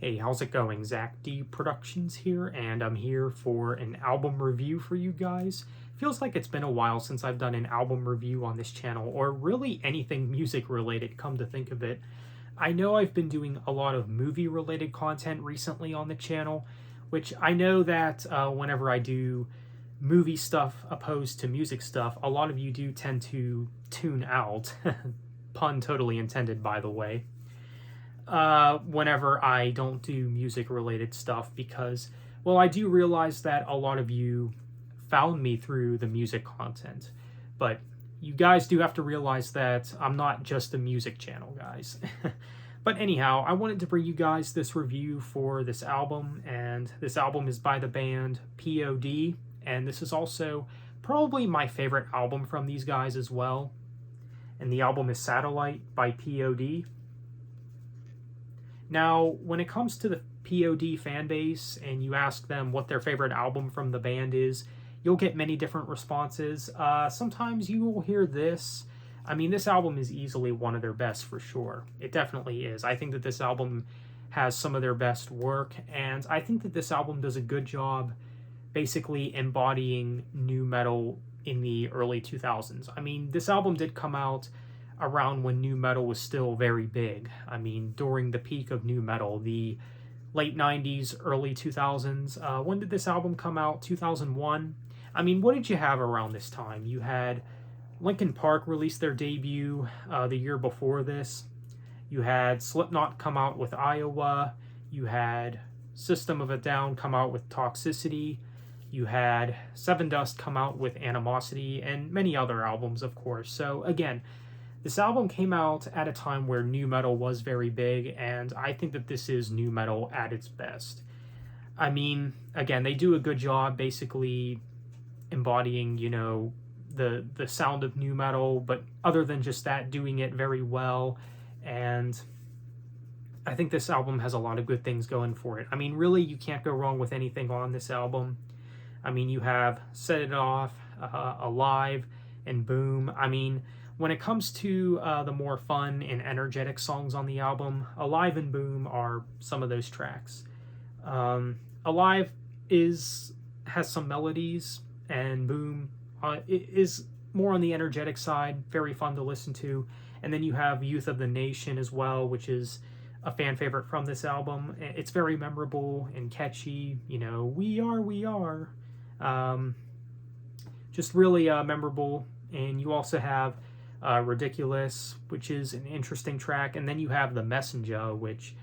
Hey, how's it going? Zach D Productions here, and I'm here for an album review for you guys. Feels like it's been a while since I've done an album review on this channel, or really anything music related, come to think of it. I know I've been doing a lot of movie related content recently on the channel, which I know that whenever I do movie stuff opposed to music stuff, a lot of you do tend to tune out. Pun totally intended, by the way. Whenever I don't do music related stuff because, well, I do realize that a lot of you found me through the music content, but you guys do have to realize that I'm not just a music channel, guys. But anyhow, I wanted to bring you guys this review for this album, and this album is by the band P.O.D, and this is also probably my favorite album from these guys as well. And the album is Satellite by P.O.D. Now, when it comes to the P.O.D fan base and you ask them what their favorite album from the band is, you'll get many different responses. Sometimes you will hear this. I mean, this album is easily one of their best for sure. It definitely is. I think that this album has some of their best work, and I think that this album does a good job basically embodying nu metal in the early 2000s. I mean, this album did come out around when nu metal was still very big. I mean, during the peak of nu metal, the late 90s, early 2000s. When did this album come out? 2001? I mean, what did you have around this time? You had Linkin Park release their debut the year before this. You had Slipknot come out with Iowa. You had System of a Down come out with Toxicity. You had Seven Dust come out with Animosity, and many other albums, of course. So again, this album came out at a time where nu metal was very big, and I think that this is nu metal at its best. I mean, again, they do a good job basically embodying, the sound of nu metal, but other than just that, doing it very well. And I think this album has a lot of good things going for it. I mean, really, you can't go wrong with anything on this album. I mean, you have Set It Off, Alive, and Boom. I mean, when it comes to the more fun and energetic songs on the album, Alive and Boom are some of those tracks. Alive has some melodies, and Boom is more on the energetic side, very fun to listen to. And then you have Youth of the Nation as well, which is a fan favorite from this album. It's very memorable and catchy. We are. Just really memorable. And you also have Ridiculous, which is an interesting track, and then you have The Messenger, which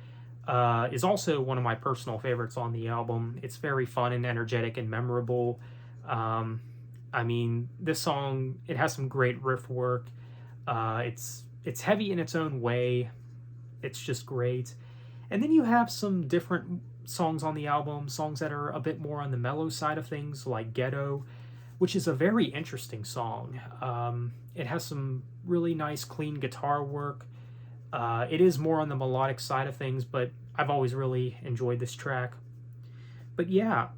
is also one of my personal favorites on the album. It's very fun and energetic and memorable. I mean, this song, it has some great riff work. It's heavy in its own way. It's just great. And then you have some different songs on the album, songs that are a bit more on the mellow side of things, like Ghetto, which is a very interesting song. It has some really nice, clean guitar work. It is more on the melodic side of things, but I've always really enjoyed this track. But yeah,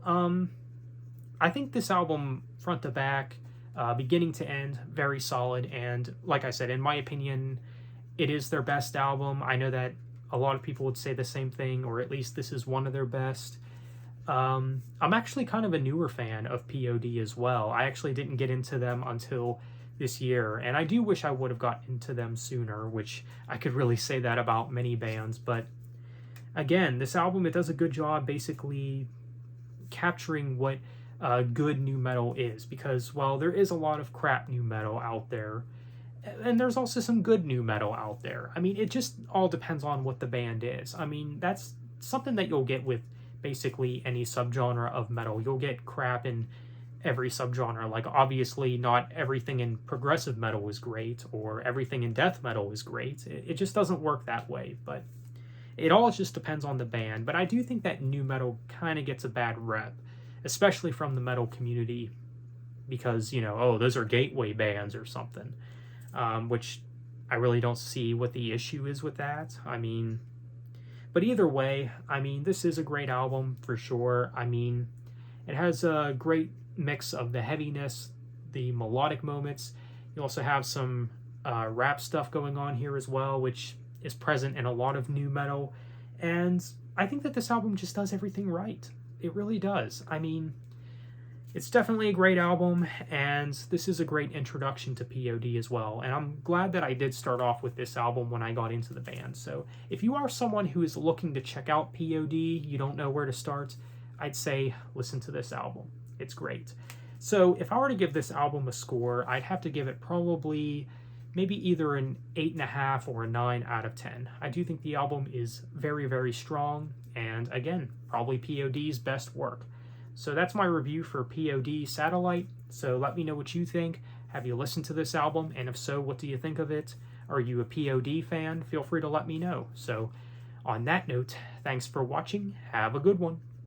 I think this album, front to back, beginning to end, very solid. And like I said, in my opinion, it is their best album. I know that a lot of people would say the same thing, or at least this is one of their best. I'm actually kind of a newer fan of P.O.D as well. I actually didn't get into them until this year, and I do wish I would have gotten into them sooner, which I could really say that about many bands. But again, this album, it does a good job basically capturing what good nu metal is, because, well, there is a lot of crap nu metal out there, and there's also some good nu metal out there. I mean, it just all depends on what the band is. I mean, that's something that you'll get with basically any subgenre of metal. You'll get crap in every subgenre. Like, obviously not everything in progressive metal is great, or everything in death metal is great. It just doesn't work that way. But it all just depends on the band. But I do think that nu metal kind of gets a bad rep, especially from the metal community, because, those are gateway bands or something, which I really don't see what the issue is with that. I mean, but either way, I mean, this is a great album for sure. I mean, it has a great mix of the heaviness, the melodic moments. You also have some rap stuff going on here as well, which is present in a lot of nu metal. And I think that this album just does everything right. It really does. I mean, it's definitely a great album, and this is a great introduction to P.O.D as well. And I'm glad that I did start off with this album when I got into the band. So if you are someone who is looking to check out P.O.D, you don't know where to start, I'd say listen to this album. It's great. So if I were to give this album a score, I'd have to give it probably maybe either an 8.5 or a 9 out of 10. I do think the album is very, very strong, and again, probably P.O.D's best work. So that's my review for P.O.D Satellite. So let me know what you think. Have you listened to this album? And if so, what do you think of it? Are you a P.O.D fan? Feel free to let me know. So on that note, thanks for watching. Have a good one.